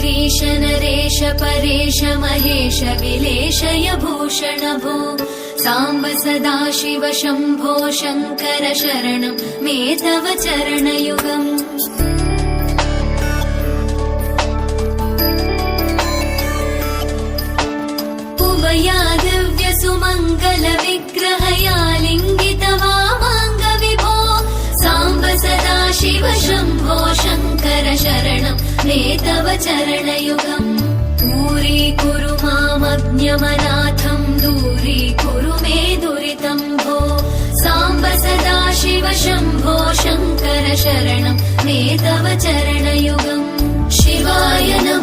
गिरीश नरेश परेश महेश विलेशय भूषण भो साम्ब सदाशिव शम्भो शङ्कर शरणं मे तव चरणयुगम् उमया दिव्य सुमङ्गल विग्रहया लिङ्गित वामाङ्ग विभो साम्ब सदाशिव शम्भो शङ्कर शरणं मे तव चरणयुगम् दूरीकुरु मामज्ञमनाथं दूरीकुरु मे दुरितं भो साम्ब सदाशिव शम्भो शङ्कर शरणं मे तव चरणयुगम् शिवाय नमः।